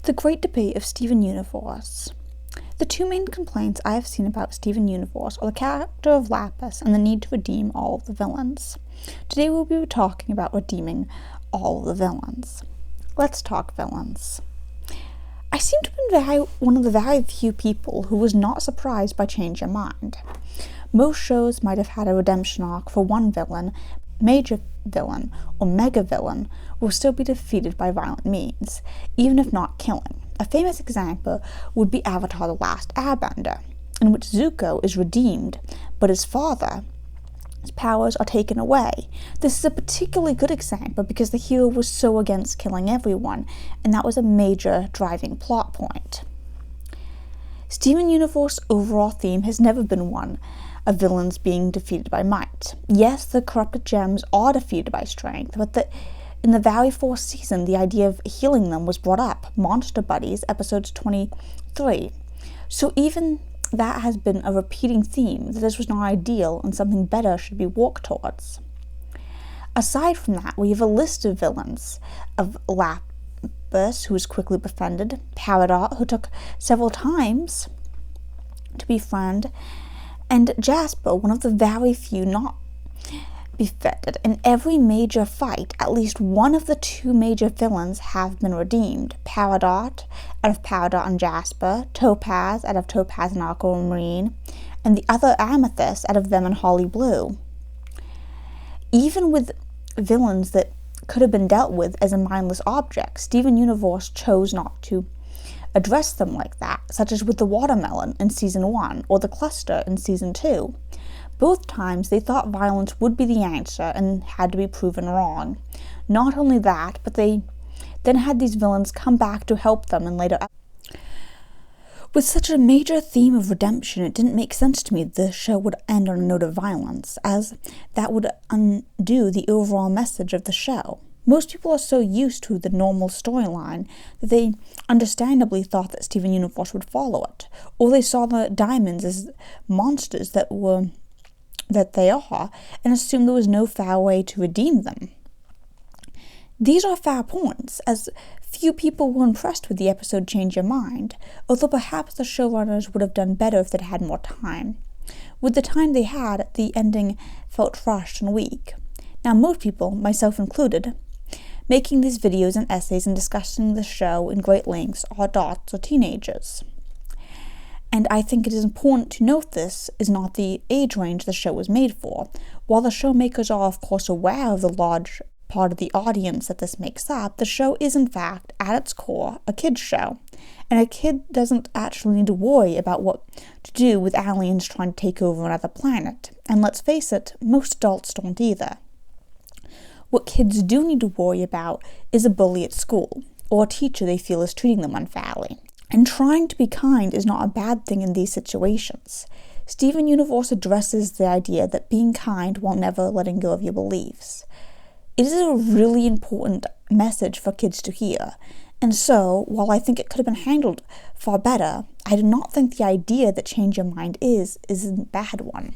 The Great Debate of Steven Universe. The two main complaints I have seen about Steven Universe are the character of Lapis and the need to redeem all of the villains. Today we'll be talking about redeeming all of the villains. Let's talk villains. I seem to have been one of the very few people who was not surprised by Change Your Mind. Most shows might have had a redemption arc for one villain. Major villain or mega villain will still be defeated by violent means, even if not killing. A famous example would be Avatar: The Last Airbender, in which Zuko is redeemed, but his father's powers are taken away. This is a particularly good example because the hero was so against killing everyone, and that was a major driving plot point. Steven Universe's overall theme has never been one of villains being defeated by might. Yes, the corrupted gems are defeated by strength, but in the very first season, the idea of healing them was brought up. Monster Buddies, episodes 23. So even that has been a repeating theme, that this was not ideal and something better should be worked towards. Aside from that, we have a list of villains of Lapis, who was quickly befriended, Peridot, who took several times to befriend, and Jasper, one of the very few not befriended. In every major fight, at least one of the two major villains have been redeemed. Peridot out of Peridot and Jasper, Topaz out of Topaz and Aquamarine, and the other Amethyst out of them and Holly Blue. Even with villains that could have been dealt with as a mindless object, Steven Universe chose not to address them like that, such as with the watermelon in Season 1 or the cluster in Season 2. Both times they thought violence would be the answer and had to be proven wrong. Not only that, but they then had these villains come back to help them in later episodes. With such a major theme of redemption, it didn't make sense to me that the show would end on a note of violence, as that would undo the overall message of the show. Most people are so used to the normal storyline that they understandably thought that Steven Universe would follow it, or they saw the diamonds as monsters that they are, and assumed there was no fair way to redeem them. These are fair points, as few people were impressed with the episode Change Your Mind, although perhaps the showrunners would have done better if they'd had more time. With the time they had, the ending felt rushed and weak. Now most people, myself included, making these videos and essays and discussing the show in great lengths are adults or teenagers. And I think it is important to note this is not the age range the show was made for. While the showmakers are of course aware of the large part of the audience that this makes up, the show is in fact, at its core, a kid's show. And a kid doesn't actually need to worry about what to do with aliens trying to take over another planet. And let's face it, most adults don't either. What kids do need to worry about is a bully at school, or a teacher they feel is treating them unfairly. And trying to be kind is not a bad thing in these situations. Steven Universe addresses the idea that being kind while never letting go of your beliefs. It is a really important message for kids to hear, and so, while I think it could have been handled far better, I do not think the idea that Change Your Mind is a bad one.